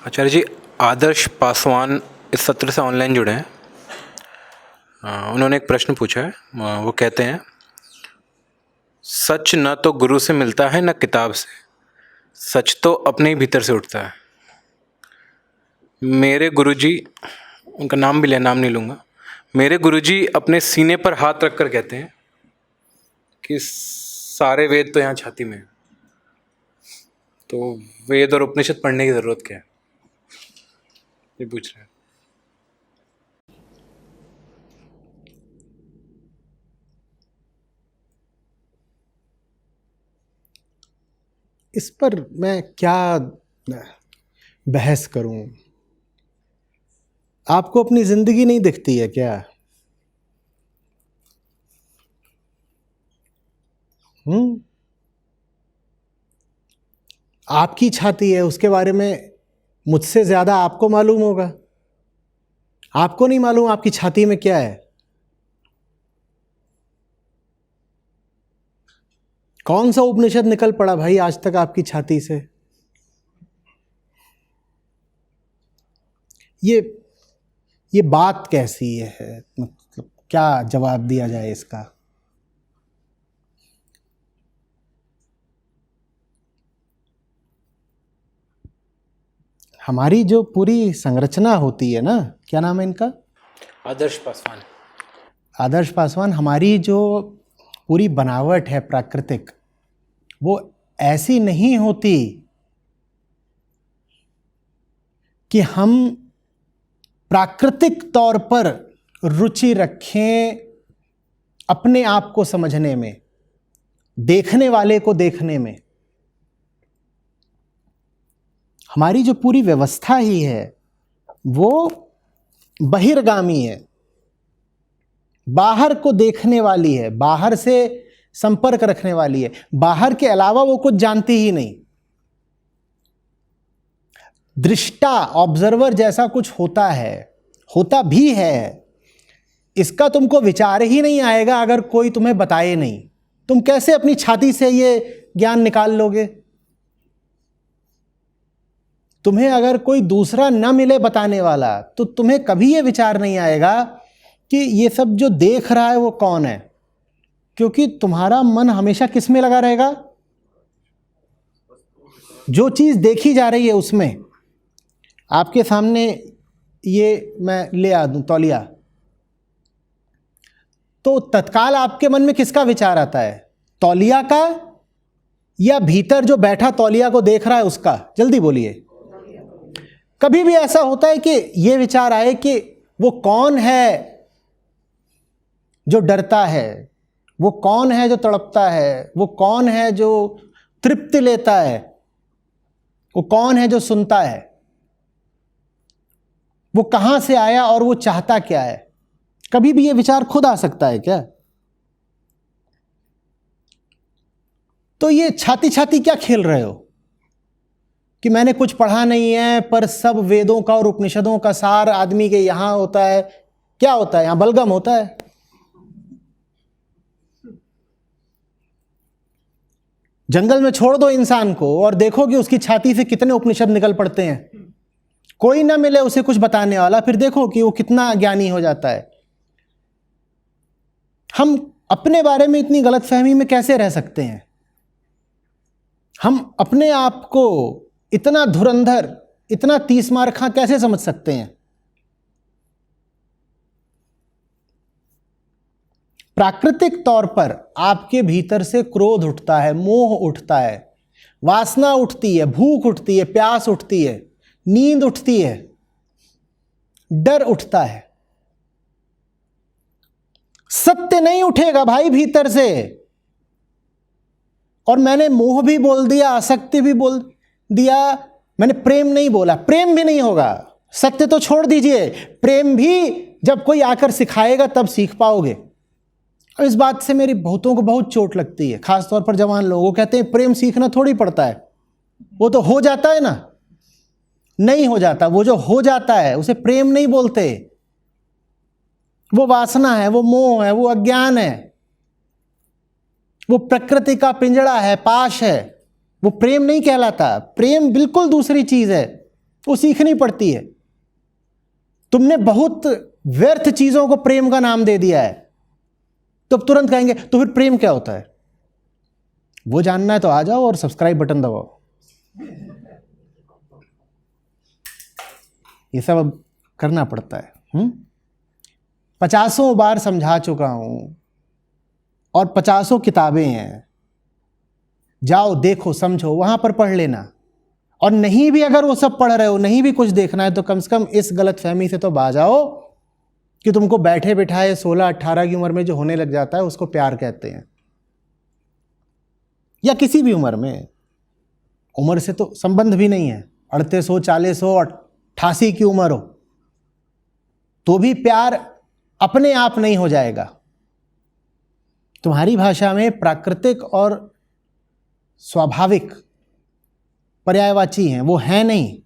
आचार्य जी, आदर्श पासवान इस सत्र से ऑनलाइन जुड़े हैं। उन्होंने एक प्रश्न पूछा है। वो कहते हैं, सच न तो गुरु से मिलता है न किताब से, सच तो अपने ही भीतर से उठता है। मेरे गुरुजी, उनका नाम भी लिया, नाम नहीं लूँगा, मेरे गुरुजी अपने सीने पर हाथ रखकर कहते हैं कि सारे वेद तो यहाँ छाती में है, तो वेद और उपनिषद पढ़ने की ज़रूरत क्या है, ये पूछ रहे हैं। इस पर मैं क्या बहस करूं? आपको अपनी जिंदगी नहीं दिखती है क्या? आपकी छाती है, उसके बारे में मुझसे ज्यादा आपको मालूम होगा। आपको नहीं मालूम आपकी छाती में क्या है? कौन सा उपनिषद निकल पड़ा भाई आज तक आपकी छाती से? ये बात कैसी है? मतलब क्या जवाब दिया जाए इसका? हमारी जो पूरी संरचना होती है ना, क्या नाम है इनका? आदर्श पासवान। आदर्श पासवान। हमारी जो पूरी बनावट है प्राकृतिक, वो ऐसी नहीं होती कि हम प्राकृतिक तौर पर रुचि रखें अपने आप को समझने में, देखने वाले को देखने में। हमारी जो पूरी व्यवस्था ही है वो बहिर्गामी है, बाहर को देखने वाली है, बाहर से संपर्क रखने वाली है। बाहर के अलावा वो कुछ जानती ही नहीं। दृष्टा, ऑब्जर्वर जैसा कुछ होता है, होता भी है, इसका तुमको विचार ही नहीं आएगा अगर कोई तुम्हें बताए नहीं। तुम कैसे अपनी छाती से ये ज्ञान निकाल लोगे? तुम्हें अगर कोई दूसरा न मिले बताने वाला, तो तुम्हें कभी ये विचार नहीं आएगा कि ये सब जो देख रहा है वो कौन है, क्योंकि तुम्हारा मन हमेशा किस में लगा रहेगा? जो चीज देखी जा रही है उसमें। आपके सामने ये मैं ले आ दूं तौलिया, तो तत्काल आपके मन में किसका विचार आता है? तौलिया का, या भीतर जो बैठा तौलिया को देख रहा है उसका? जल्दी बोलिए। कभी भी ऐसा होता है कि ये विचार आए कि वो कौन है जो डरता है, वो कौन है जो तड़पता है, वो कौन है जो तृप्ति लेता है, वो कौन है जो सुनता है, वो कहां से आया और वो चाहता क्या है? कभी भी ये विचार खुद आ सकता है क्या? तो ये छाती छाती क्या खेल रहे हो कि मैंने कुछ पढ़ा नहीं है पर सब वेदों का और उपनिषदों का सार आदमी के यहां होता है? क्या होता है? यहां बलगम होता है। जंगल में छोड़ दो इंसान को और देखो कि उसकी छाती से कितने उपनिषद निकल पड़ते हैं। कोई ना मिले उसे कुछ बताने वाला, फिर देखो कि वो कितना ज्ञानी हो जाता है। हम अपने बारे में इतनी गलतफहमी में कैसे रह सकते हैं? हम अपने आप को इतना धुरंधर, इतना तीस मारखा कैसे समझ सकते हैं? प्राकृतिक तौर पर आपके भीतर से क्रोध उठता है, मोह उठता है, वासना उठती है, भूख उठती है, प्यास उठती है, नींद उठती है, डर उठता है। सत्य नहीं उठेगा भाई भीतर से। और मैंने मोह भी बोल दिया, आसक्ति भी बोल दिया, मैंने प्रेम नहीं बोला, प्रेम भी नहीं होगा। सत्य तो छोड़ दीजिए, प्रेम भी जब कोई आकर सिखाएगा तब सीख पाओगे। और इस बात से मेरी बहुतों को बहुत चोट लगती है, खासतौर पर जवान लोग। वो कहते हैं प्रेम सीखना थोड़ी पड़ता है, वो तो हो जाता है ना। नहीं हो जाता, वो जो हो जाता है उसे प्रेम नहीं बोलते। वो वासना है, वो मोह है, वो अज्ञान है, वो प्रकृति का पिंजड़ा है, पाश है। वो प्रेम नहीं कहलाता। प्रेम बिल्कुल दूसरी चीज है। वो सीखनी पड़ती है। तुमने बहुत व्यर्थ चीजों को प्रेम का नाम दे दिया है, तो अब तुरंत कहेंगे तो फिर प्रेम क्या होता है? वो जानना है तो आ जाओ और सब्सक्राइब बटन दबाओ। ये सब अब करना पड़ता है। 50 बार समझा चुका हूं और 50 किताबें हैं, जाओ देखो समझो, वहां पर पढ़ लेना। और नहीं भी अगर वो सब पढ़ रहे हो, नहीं भी कुछ देखना है, तो कम से कम इस गलतफहमी से तो बाज आओ कि तुमको बैठे बिठाए 16-18 की उम्र में जो होने लग जाता है उसको प्यार कहते हैं। या किसी भी उम्र में, उम्र से तो संबंध भी नहीं है, 38 हो, 40 हो, 88 की उम्र हो, तो भी प्यार अपने आप नहीं हो जाएगा। तुम्हारी भाषा में प्राकृतिक और स्वाभाविक पर्यायवाची हैं, वो है नहीं।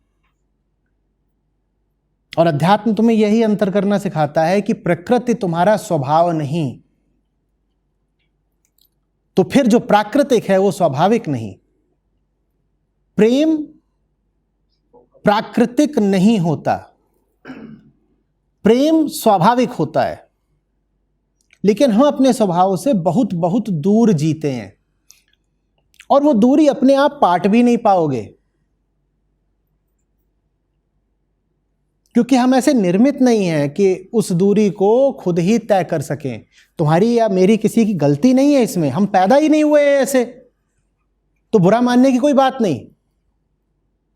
और अध्यात्म तुम्हें यही अंतर करना सिखाता है कि प्रकृति तुम्हारा स्वभाव नहीं, तो फिर जो प्राकृतिक है वो स्वाभाविक नहीं। प्रेम प्राकृतिक नहीं होता, प्रेम स्वाभाविक होता है। लेकिन हम अपने स्वभाव से बहुत बहुत दूर जीते हैं, और वो दूरी अपने आप पाट भी नहीं पाओगे, क्योंकि हम ऐसे निर्मित नहीं हैं कि उस दूरी को खुद ही तय कर सकें। तुम्हारी या मेरी किसी की गलती नहीं है इसमें, हम पैदा ही नहीं हुए हैं ऐसे। तो बुरा मानने की कोई बात नहीं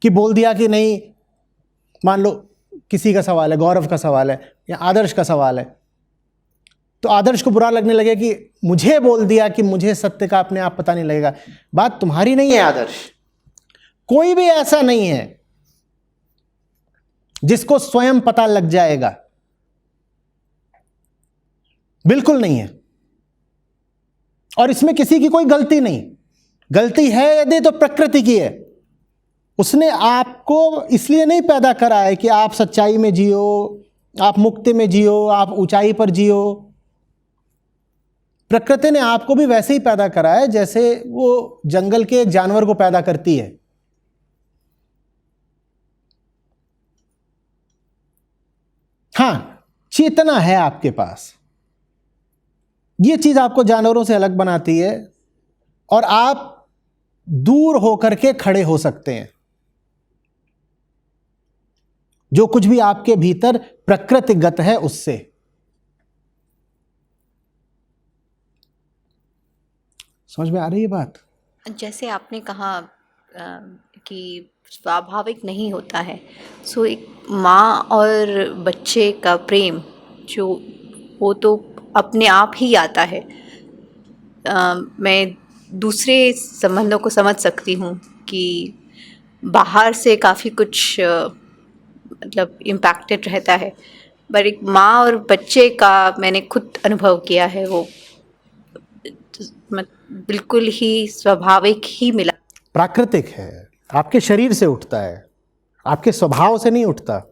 कि बोल दिया कि नहीं, मान लो किसी का सवाल है, गौरव का सवाल है या आदर्श का सवाल है, तो आदर्श को बुरा लगने लगे कि मुझे बोल दिया कि मुझे सत्य का अपने आप पता नहीं लगेगा। बात तुम्हारी नहीं है आदर्श। कोई भी ऐसा नहीं है जिसको स्वयं पता लग जाएगा, बिल्कुल नहीं है। और इसमें किसी की कोई गलती नहीं, गलती है यदि तो प्रकृति की है। उसने आपको इसलिए नहीं पैदा करा है कि आप सच्चाई में जियो, आप मुक्ति में जियो, आप ऊंचाई पर जियो। प्रकृति ने आपको भी वैसे ही पैदा करा है जैसे वो जंगल के एक जानवर को पैदा करती है। हां, चेतना है आपके पास, ये चीज आपको जानवरों से अलग बनाती है, और आप दूर होकर के खड़े हो सकते हैं। जो कुछ भी आपके भीतर प्रकृतिगत है उससे। समझ में आ रही है बात? जैसे आपने कहा कि स्वाभाविक नहीं होता है, सो एक माँ और बच्चे का प्रेम जो वो तो अपने आप ही आता है। मैं दूसरे संबंधों को समझ सकती हूँ कि बाहर से काफ़ी कुछ मतलब इम्पैक्टेड रहता है, पर एक माँ और बच्चे का मैंने खुद अनुभव किया है, वो बिल्कुल ही स्वाभाविक ही मिला। प्राकृतिक है, आपके शरीर से उठता है, आपके स्वभाव से नहीं उठता,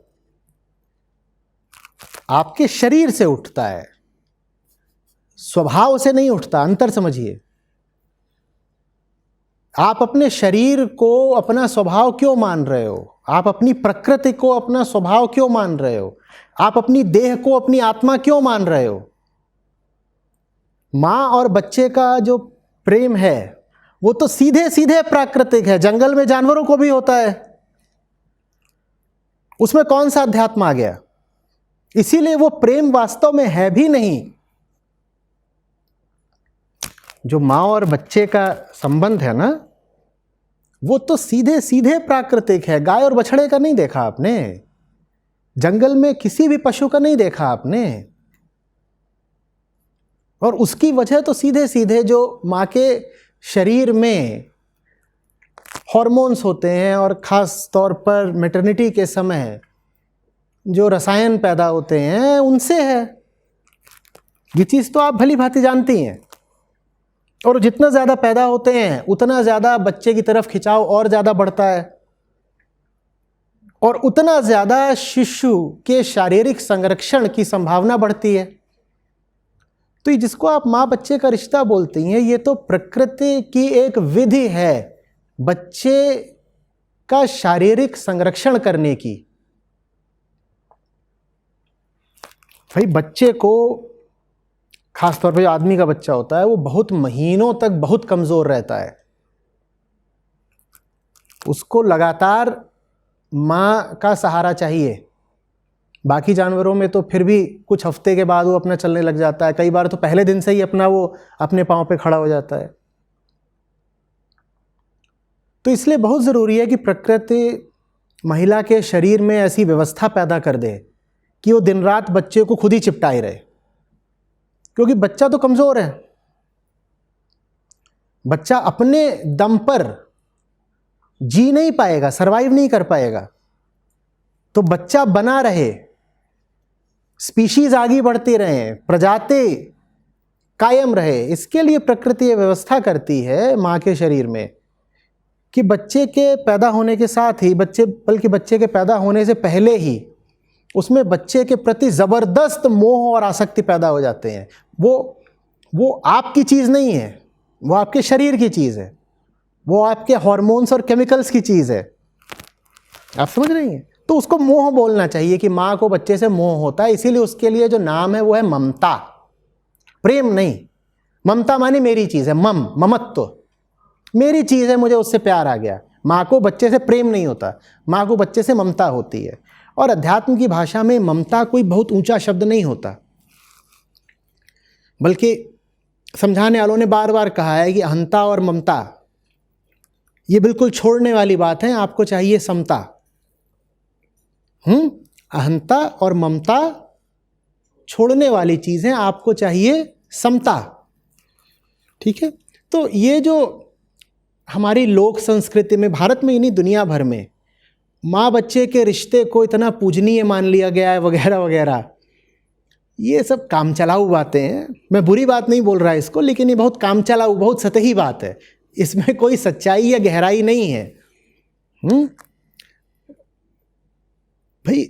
आपके शरीर से उठता है, स्वभाव से नहीं उठता। अंतर समझिए। आप अपने शरीर को अपना स्वभाव क्यों मान रहे हो? आप अपनी प्रकृति को अपना स्वभाव क्यों मान रहे हो? आप अपनी देह को अपनी आत्मा क्यों मान रहे हो? माँ और बच्चे का जो प्रेम है वो तो सीधे सीधे प्राकृतिक है, जंगल में जानवरों को भी होता है। उसमें कौन सा अध्यात्म आ गया? इसीलिए वो प्रेम वास्तव में है भी नहीं। जो माँ और बच्चे का संबंध है ना, वो तो सीधे सीधे प्राकृतिक है। गाय और बछड़े का नहीं देखा आपने, जंगल में किसी भी पशु का नहीं देखा आपने। और उसकी वजह तो सीधे सीधे जो माँ के शरीर में हॉर्मोन्स होते हैं, और ख़ास तौर पर मैटरनिटी के समय जो रसायन पैदा होते हैं, उनसे है। ये चीज़ तो आप भली भांति जानती हैं। और जितना ज़्यादा पैदा होते हैं उतना ज़्यादा बच्चे की तरफ खिंचाव और ज़्यादा बढ़ता है, और उतना ज़्यादा शिशु के शारीरिक संरक्षण की संभावना बढ़ती है। तो ये जिसको आप माँ बच्चे का रिश्ता बोलती हैं, ये तो प्रकृति की एक विधि है। बच्चे का शारीरिक संरक्षण करने की। भाई बच्चे को, खासतौर पे जो आदमी का बच्चा होता है, वो बहुत महीनों तक बहुत कमजोर रहता है। उसको लगातार माँ का सहारा चाहिए। बाकी जानवरों में तो फिर भी कुछ हफ्ते के बाद वो अपना चलने लग जाता है, कई बार तो पहले दिन से ही वो अपने पाँव पे खड़ा हो जाता है। तो इसलिए बहुत ज़रूरी है कि प्रकृति महिला के शरीर में ऐसी व्यवस्था पैदा कर दे कि वो दिन रात बच्चे को खुद ही चिपटाए रहे, क्योंकि बच्चा तो कमज़ोर है। बच्चा अपने दम पर जी नहीं पाएगा, सरवाइव नहीं कर पाएगा। तो बच्चा बना रहे, स्पीशीज आगे बढ़ती रहे, प्रजाति कायम रहे, इसके लिए प्रकृति व्यवस्था करती है माँ के शरीर में कि बच्चे के पैदा होने के साथ ही, बल्कि बच्चे के पैदा होने से पहले ही उसमें बच्चे के प्रति ज़बरदस्त मोह और आसक्ति पैदा हो जाते हैं। वो आपकी चीज़ नहीं है, वो आपके शरीर की चीज़ है, वो आपके हार्मोन्स और केमिकल्स की चीज़ है। आप समझ रही हैं? तो उसको मोह बोलना चाहिए कि माँ को बच्चे से मोह होता है, इसीलिए उसके लिए जो नाम है वो है ममता, प्रेम नहीं। ममता मानी मेरी चीज़ है, ममत्व, मेरी चीज़ है, मुझे उससे प्यार आ गया। माँ को बच्चे से प्रेम नहीं होता, माँ को बच्चे से ममता होती है। और अध्यात्म की भाषा में ममता कोई बहुत ऊंचा शब्द नहीं होता, बल्कि समझाने वालों ने बार बार कहा है कि अहंता और ममता ये बिल्कुल छोड़ने वाली बात है, आपको चाहिए समता। अहंता और ममता छोड़ने वाली चीज़ें, आपको चाहिए समता। ठीक है? तो ये जो हमारी लोक संस्कृति में, भारत में ही नहीं दुनिया भर में, माँ बच्चे के रिश्ते को इतना पूजनीय मान लिया गया है वगैरह वगैरह, ये सब कामचलाऊ बातें हैं। मैं बुरी बात नहीं बोल रहा इसको, लेकिन ये बहुत कामचलाऊ, बहुत सतही बात है, इसमें कोई सच्चाई या गहराई नहीं है। भाई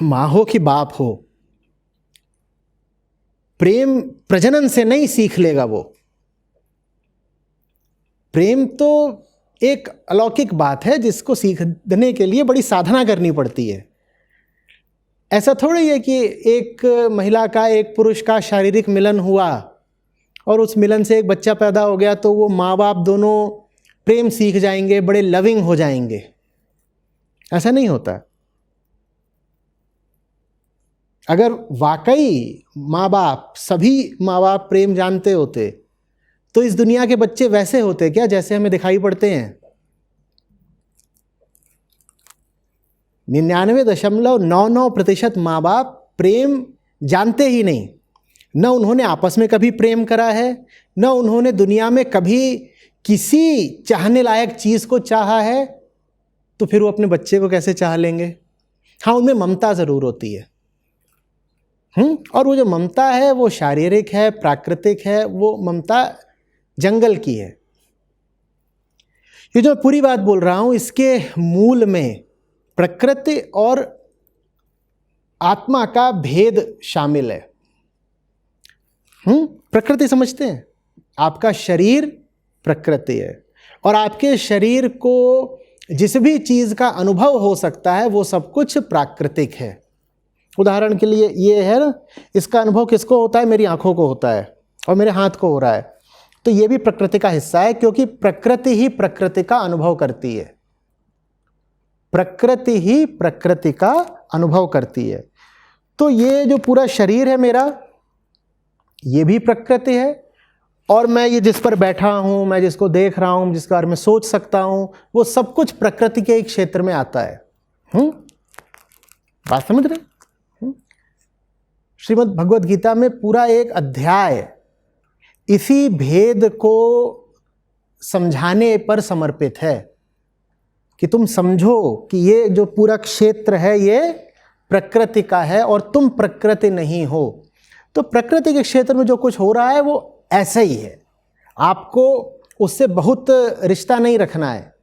माँ हो कि बाप हो, प्रेम प्रजनन से नहीं सीख लेगा वो। प्रेम तो एक अलौकिक बात है जिसको सीखने के लिए बड़ी साधना करनी पड़ती है। ऐसा थोड़ी है कि एक महिला का एक पुरुष का शारीरिक मिलन हुआ और उस मिलन से एक बच्चा पैदा हो गया तो वो माँ बाप दोनों प्रेम सीख जाएंगे, बड़े लविंग हो जाएंगे। ऐसा नहीं होता। अगर वाकई माँ बाप, सभी माँ बाप प्रेम जानते होते तो इस दुनिया के बच्चे वैसे होते क्या जैसे हमें दिखाई पड़ते हैं? 99.99% माँ बाप प्रेम जानते ही नहीं। न उन्होंने आपस में कभी प्रेम करा है, न उन्होंने दुनिया में कभी किसी चाहने लायक चीज़ को चाहा है, तो फिर वो अपने बच्चे को कैसे चाह लेंगे? हाँ, उनमें ममता ज़रूर होती है। और वो जो ममता है वो शारीरिक है, प्राकृतिक है, वो ममता जंगल की है। ये जो पूरी बात बोल रहा हूँ इसके मूल में प्रकृति और आत्मा का भेद शामिल है। प्रकृति समझते हैं? आपका शरीर प्रकृति है और आपके शरीर को जिस भी चीज़ का अनुभव हो सकता है वो सब कुछ प्राकृतिक है। उदाहरण के लिए ये है ना, इसका अनुभव किसको होता है? मेरी आंखों को होता है और मेरे हाथ को हो रहा है, तो ये भी प्रकृति का हिस्सा है, क्योंकि प्रकृति ही प्रकृति का अनुभव करती है। प्रकृति ही प्रकृति का अनुभव करती है। तो ये जो पूरा शरीर है मेरा, ये भी प्रकृति है, और मैं ये जिस पर बैठा हूँ, मैं जिसको देख रहा हूँ, जिसके बारे में सोच सकता हूँ, वो सब कुछ प्रकृति के एक क्षेत्र में आता है। बात समझ रहे? श्रीमद् भगवद गीता में पूरा एक अध्याय इसी भेद को समझाने पर समर्पित है कि तुम समझो कि ये जो पूरा क्षेत्र है ये प्रकृति का है और तुम प्रकृति नहीं हो। तो प्रकृति के क्षेत्र में जो कुछ हो रहा है वो ऐसा ही है, आपको उससे बहुत रिश्ता नहीं रखना है।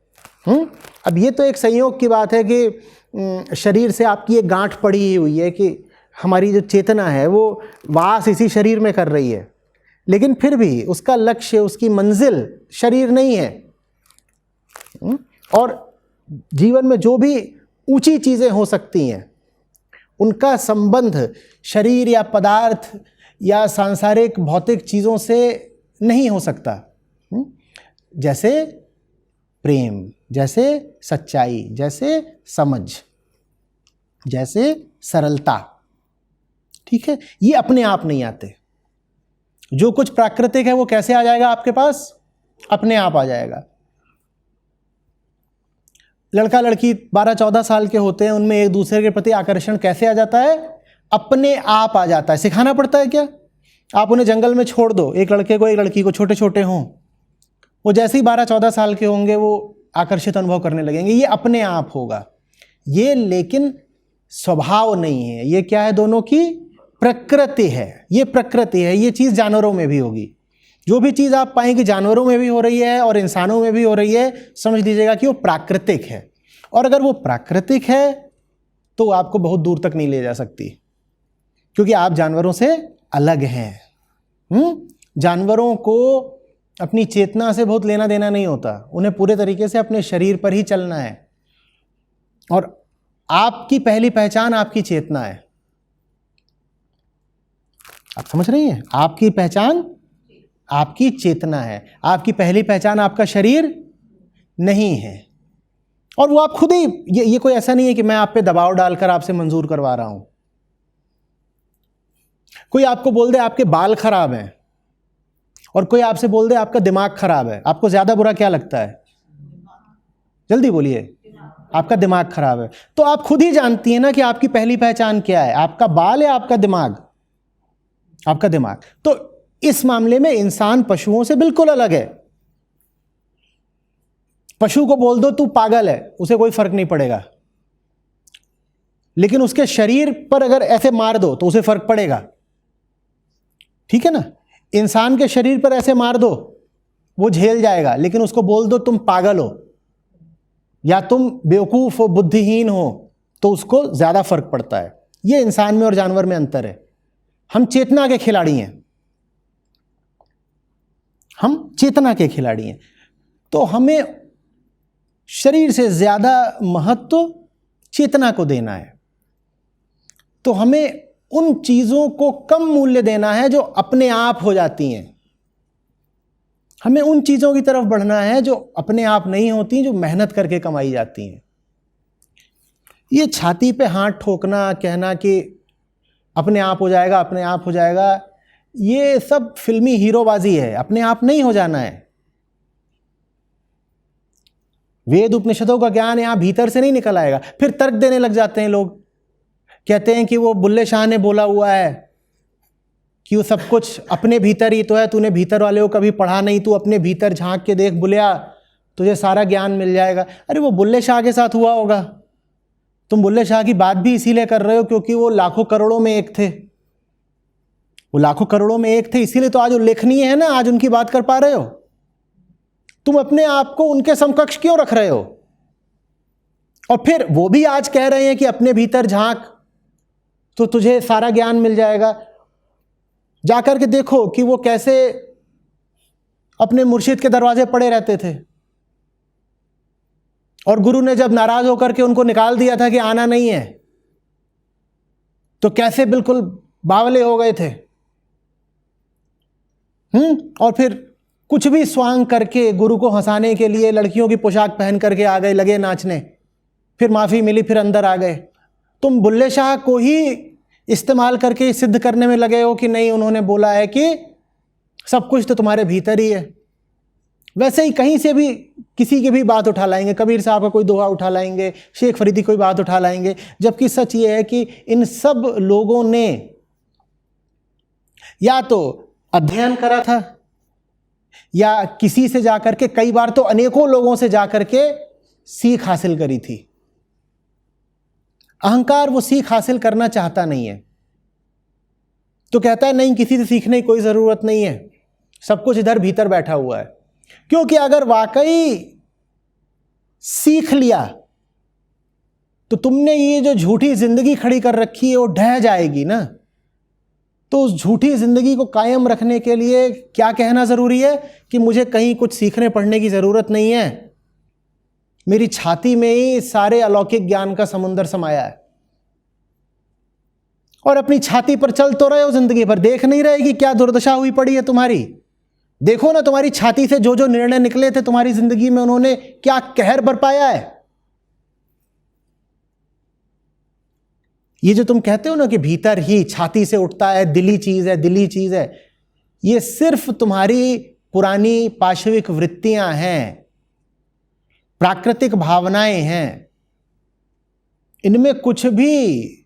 अब ये तो एक संयोग की बात है कि शरीर से आपकी एक गांठ पड़ी हुई है कि हमारी जो चेतना है वो वास इसी शरीर में कर रही है, लेकिन फिर भी उसका लक्ष्य, उसकी मंजिल शरीर नहीं है। और जीवन में जो भी ऊंची चीज़ें हो सकती हैं उनका संबंध शरीर या पदार्थ या सांसारिक भौतिक चीज़ों से नहीं हो सकता। जैसे प्रेम, जैसे सच्चाई, जैसे समझ, जैसे सरलता, ठीक है, ये अपने आप नहीं आते। जो कुछ प्राकृतिक है वो कैसे आ जाएगा आपके पास? अपने आप आ जाएगा। लड़का लड़की 12-14 साल के होते हैं, उनमें एक दूसरे के प्रति आकर्षण कैसे आ जाता है? अपने आप आ जाता है। सिखाना पड़ता है क्या? आप उन्हें जंगल में छोड़ दो, एक लड़के को एक लड़की को, छोटे छोटे हों, वो जैसे ही 12-14 साल के होंगे वो आकर्षित अनुभव करने लगेंगे। ये अपने आप होगा। ये लेकिन स्वभाव नहीं है। ये क्या है? दोनों की प्रकृति है। ये प्रकृति है। ये चीज़ जानवरों में भी होगी। जो भी चीज़ आप पाएंगे जानवरों में भी हो रही है और इंसानों में भी हो रही है, समझ लीजिएगा कि वो प्राकृतिक है। और अगर वो प्राकृतिक है तो आपको बहुत दूर तक नहीं ले जा सकती, क्योंकि आप जानवरों से अलग हैं। जानवरों को अपनी चेतना से बहुत लेना देना नहीं होता। उन्हें पूरे तरीके से अपने शरीर पर ही चलना है। और आपकी पहली पहचान आपकी चेतना है। आप समझ रही हैं? आपकी पहचान आपकी चेतना है। आपकी पहली पहचान आपका शरीर नहीं है। और वो आप खुद ही, ये कोई ऐसा नहीं है कि मैं आप पे दबाव डालकर आपसे मंजूर करवा रहा हूं। कोई आपको बोल दे आपके बाल खराब हैं और कोई आपसे बोल दे आपका दिमाग खराब है, आपको ज्यादा बुरा क्या लगता है? जल्दी बोलिए। आपका दिमाग खराब है। तो आप खुद ही जानती हैं ना कि आपकी पहली पहचान क्या है, आपका बाल या आपका दिमाग? आपका दिमाग। तो इस मामले में इंसान पशुओं से बिल्कुल अलग है। पशु को बोल दो तू पागल है, उसे कोई फर्क नहीं पड़ेगा, लेकिन उसके शरीर पर अगर ऐसे मार दो तो उसे फर्क पड़ेगा। ठीक है ना? इंसान के शरीर पर ऐसे मार दो वो झेल जाएगा, लेकिन उसको बोल दो तुम पागल हो या तुम बेवकूफ हो, बुद्धिहीन हो, तो उसको ज्यादा फर्क पड़ता है। ये इंसान में और जानवर में अंतर है। हम चेतना के खिलाड़ी हैं। हम चेतना के खिलाड़ी हैं। तो हमें शरीर से ज्यादा महत्व चेतना को देना है। तो हमें उन चीजों को कम मूल्य देना है जो अपने आप हो जाती हैं। हमें उन चीजों की तरफ बढ़ना है जो अपने आप नहीं होती, जो मेहनत करके कमाई जाती हैं। ये छाती पे हाथ ठोकना, कहना कि अपने आप हो जाएगा, अपने आप हो जाएगा, ये सब फिल्मी हीरोबाजी है। अपने आप नहीं हो जाना है। वेद उपनिषदों का ज्ञान यहां भीतर से नहीं निकल आएगा। फिर तर्क देने लग जाते हैं लोग, कहते हैं कि वो बुल्ले शाह ने बोला हुआ है कि वो सब कुछ अपने भीतर ही तो है, तूने भीतर वाले को कभी पढ़ा नहीं, तू अपने भीतर झांक के देख बुलिया, तुझे सारा ज्ञान मिल जाएगा। अरे वो बुल्ले शाह के साथ हुआ होगा। तुम बुल्ले शाह की बात भी इसीलिए कर रहे हो क्योंकि वो लाखों करोड़ों में एक थे। वो लाखों करोड़ों में एक थे, इसीलिए तो आज उल्लेखनीय है ना, आज उनकी बात कर पा रहे हो। तुम अपने आप को उनके समकक्ष क्यों रख रहे हो? और फिर वो भी आज कह रहे हैं कि अपने भीतर झांक तो तुझे सारा ज्ञान मिल जाएगा। जाकर के देखो कि वो कैसे अपने मुर्शिद के दरवाजे पड़े रहते थे, और गुरु ने जब नाराज होकर के उनको निकाल दिया था कि आना नहीं है, तो कैसे बिल्कुल बावले हो गए थे। और फिर कुछ भी स्वांग करके गुरु को हंसाने के लिए लड़कियों की पोशाक पहन करके आ गए, लगे नाचने, फिर माफी मिली, फिर अंदर आ गए। तुम बुल्ले शाह को ही इस्तेमाल करके सिद्ध करने में लगे हो कि नहीं, उन्होंने बोला है कि सब कुछ तो तुम्हारे भीतर ही है। वैसे ही कहीं से भी किसी की भी बात उठा लाएंगे, कबीर साहब का कोई दोहा उठा लाएंगे, शेख फरीदी कोई बात उठा लाएंगे, जबकि सच ये है कि इन सब लोगों ने या तो अध्ययन करा था या किसी से जाकर के, कई बार तो अनेकों लोगों से जाकर के सीख हासिल करी थी। अहंकार वो सीख हासिल करना चाहता नहीं है, तो कहता है नहीं, किसी से सीखने की कोई जरूरत नहीं है, सब कुछ इधर भीतर बैठा हुआ है। क्योंकि अगर वाकई सीख लिया तो तुमने ये जो झूठी जिंदगी खड़ी कर रखी है वो ढह जाएगी ना। तो उस झूठी जिंदगी को कायम रखने के लिए क्या कहना जरूरी है कि मुझे कहीं कुछ सीखने पढ़ने की जरूरत नहीं है, मेरी छाती में ही सारे अलौकिक ज्ञान का समुद्र समाया है, और अपनी छाती पर चल तो रहे हो जिंदगी भर, देख नहीं रहे कि क्या दुर्दशा हुई पड़ी है तुम्हारी। देखो ना, तुम्हारी छाती से जो जो निर्णय निकले थे तुम्हारी जिंदगी में, उन्होंने क्या कहर बरपाया है। ये जो तुम कहते हो ना कि भीतर ही छाती से उठता है, दिली चीज है, दिली चीज है, ये सिर्फ तुम्हारी पुरानी पाशविक वृत्तियां हैं, प्राकृतिक भावनाएं हैं। इनमें कुछ भी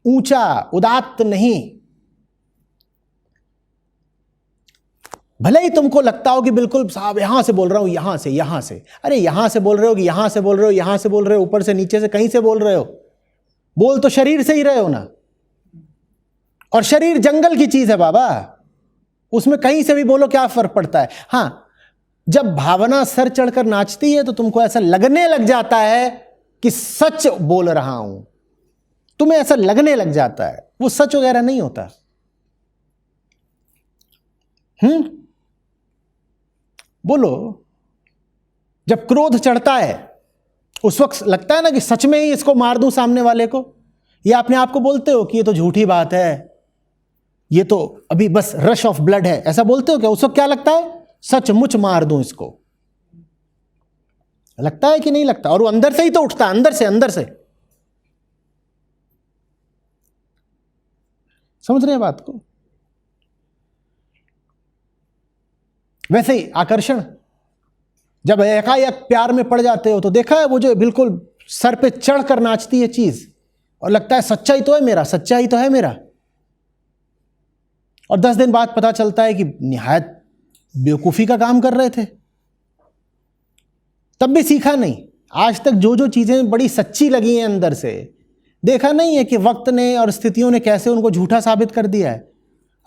ऊंचा उदात्त नहीं। भले ही तुमको लगता हो कि बिल्कुल साहब यहां से बोल रहा हूं, यहां से, अरे यहां से बोल रहे हो कि यहां से बोल रहे हो, यहां से बोल रहे हो, ऊपर से नीचे से कहीं से बोल रहे हो, बोल तो शरीर से ही रहे हो ना। और शरीर जंगल की चीज है बाबा, उसमें कहीं से भी बोलो क्या फर्क पड़ता है। हां, जब भावना सर चढ़कर नाचती है तो तुमको ऐसा लगने लग जाता है कि सच बोल रहा हूं, तुम्हें ऐसा लगने लग जाता है, वो सच वगैरह नहीं होता। बोलो, जब क्रोध चढ़ता है उस वक्त लगता है ना कि सच में ही इसको मार दूं सामने वाले को, या अपने आप को बोलते हो कि ये तो झूठी बात है, ये तो अभी बस रश ऑफ ब्लड है, ऐसा बोलते हो क्या? उस वक्त क्या लगता है? सचमुच मार दूं इसको, लगता है कि नहीं लगता? और वो अंदर से ही तो उठता है, अंदर से। समझ रहे हैं बात को? वैसे ही आकर्षण, जब एकाएक प्यार में पड़ जाते हो तो देखा है वो जो बिल्कुल सर पे चढ़ कर नाचती है चीज, और लगता है सच्चा ही तो है मेरा, सच्चा ही तो है मेरा, और 10 दिन बाद पता चलता है कि निहायत बेवकूफी का काम कर रहे थे, तब भी सीखा नहीं। आज तक जो जो चीजें बड़ी सच्ची लगी हैं अंदर से, देखा नहीं है कि वक्त ने और स्थितियों ने कैसे उनको झूठा साबित कर दिया है।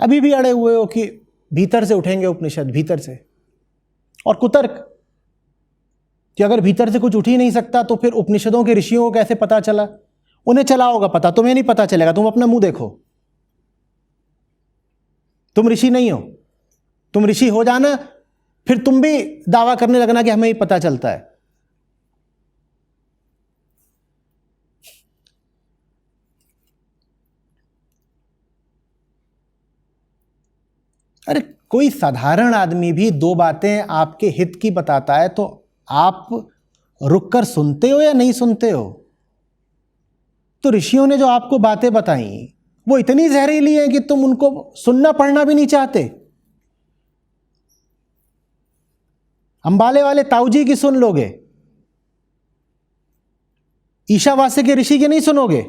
अभी भी अड़े हुए हो कि भीतर से उठेंगे उपनिषद, भीतर से। और कुतर्क कि अगर भीतर से कुछ उठ ही नहीं सकता तो फिर उपनिषदों के ऋषियों को कैसे पता चला? उन्हें चला होगा पता, तुम्हें नहीं पता चलेगा। तुम अपना मुंह देखो, तुम ऋषि नहीं हो। तुम ऋषि हो जाना, फिर तुम भी दावा करने लगना कि हमें ही पता चलता है। अरे कोई साधारण आदमी भी 2 बातें आपके हित की बताता है तो आप रुककर सुनते हो या नहीं सुनते हो? तो ऋषियों ने जो आपको बातें बताई वो इतनी जहरीली हैं कि तुम उनको सुनना पढ़ना भी नहीं चाहते। अंबाले वाले ताऊजी की सुन लोगे, ईशावास्य के ऋषि की नहीं सुनोगे।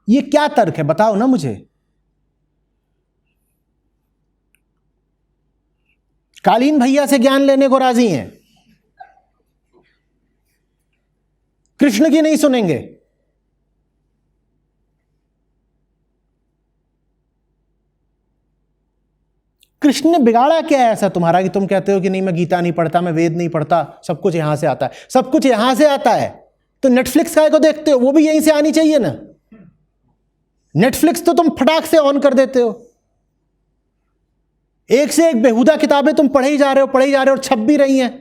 ये क्या तर्क है बताओ ना मुझे। कालीन भैया से ज्ञान लेने को राजी हैं, कृष्ण की नहीं सुनेंगे। कृष्ण ने बिगाड़ा क्या है ऐसा तुम्हारा कि तुम कहते हो कि नहीं मैं गीता नहीं पढ़ता, मैं वेद नहीं पढ़ता, सब कुछ यहां से आता है। सब कुछ यहां से आता है तो नेटफ्लिक्स काय को देखते हो? वो भी यहीं से आनी चाहिए ना। नेटफ्लिक्स तो तुम फटाक से ऑन कर देते हो, एक से एक बेहुदा किताबें तुम पढ़े ही जा रहे हो और छप भी रही हैं।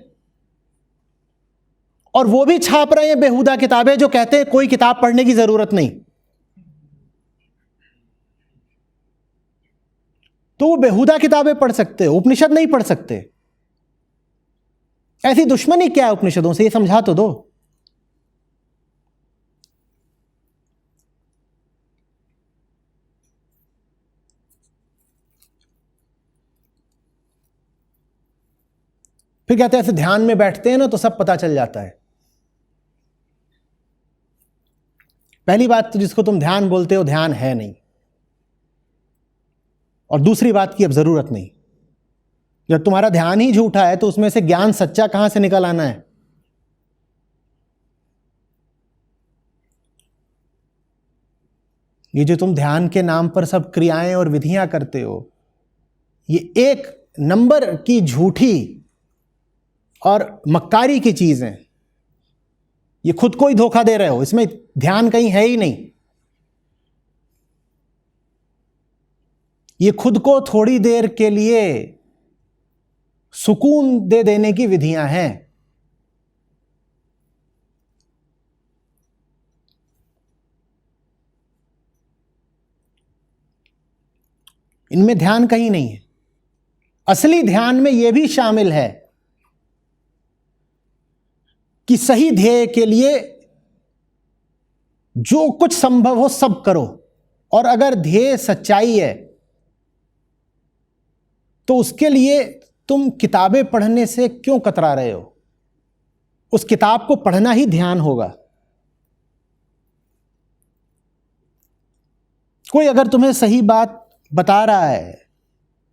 और वो भी छाप रहे हैं बेहुदा किताबें जो कहते हैं कोई किताब पढ़ने की जरूरत नहीं। तो वो बेहुदा किताबें पढ़ सकते हो, उपनिषद नहीं पढ़ सकते। ऐसी दुश्मनी क्या है उपनिषदों से, ये समझा तो दो। फिर कहते हैं ऐसे ध्यान में बैठते हैं ना तो सब पता चल जाता है। पहली बात तो जिसको तुम ध्यान बोलते हो ध्यान है नहीं, और दूसरी बात की अब जरूरत नहीं। जब तुम्हारा ध्यान ही झूठा है तो उसमें से ज्ञान सच्चा कहां से निकल आना है? ये जो तुम ध्यान के नाम पर सब क्रियाएं और विधियां करते हो, ये 1 नंबर की झूठी और मक्कारी की चीज है। ये खुद को ही धोखा दे रहे हो, इसमें ध्यान कहीं है ही नहीं। ये खुद को थोड़ी देर के लिए सुकून दे देने की विधियां हैं। इनमें ध्यान कहीं नहीं है। असली ध्यान में यह भी शामिल है कि सही ध्येय के लिए जो कुछ संभव हो सब करो, और अगर ध्येय सच्चाई है तो उसके लिए तुम किताबें पढ़ने से क्यों कतरा रहे हो? उस किताब को पढ़ना ही ध्यान होगा। कोई अगर तुम्हें सही बात बता रहा है,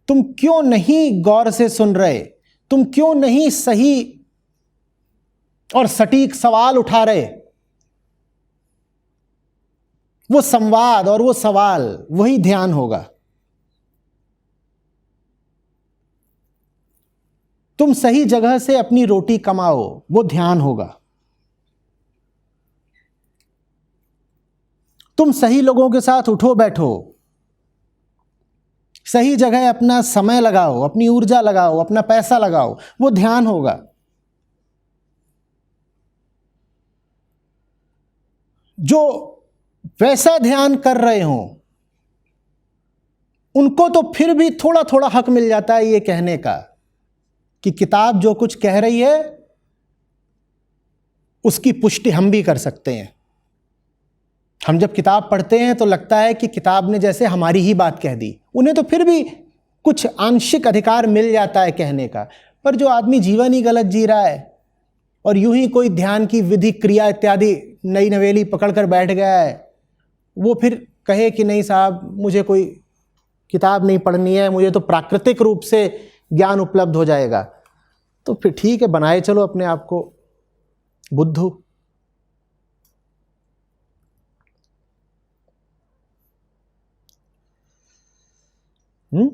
तुम क्यों नहीं गौर से सुन रहे? तुम क्यों नहीं सही और सटीक सवाल उठा रहे? वो संवाद और वो सवाल, वही ध्यान होगा। तुम सही जगह से अपनी रोटी कमाओ, वो ध्यान होगा। तुम सही लोगों के साथ उठो बैठो, सही जगह अपना समय लगाओ, अपनी ऊर्जा लगाओ, अपना पैसा लगाओ, वो ध्यान होगा। जो वैसा ध्यान कर रहे हो उनको तो फिर भी थोड़ा थोड़ा हक मिल जाता है ये कहने का कि किताब जो कुछ कह रही है उसकी पुष्टि हम भी कर सकते हैं। हम जब किताब पढ़ते हैं तो लगता है कि किताब ने जैसे हमारी ही बात कह दी। उन्हें तो फिर भी कुछ आंशिक अधिकार मिल जाता है कहने का। पर जो आदमी जीवन ही गलत जी रहा है और यूं ही कोई ध्यान की विधि क्रिया इत्यादि नई नवेली पकड़कर बैठ गया है, वो फिर कहे कि नहीं साहब मुझे कोई किताब नहीं पढ़नी है, मुझे तो प्राकृतिक रूप से ज्ञान उपलब्ध हो जाएगा, तो फिर ठीक है, बनाए चलो अपने आप को बुद्धू। हम्म।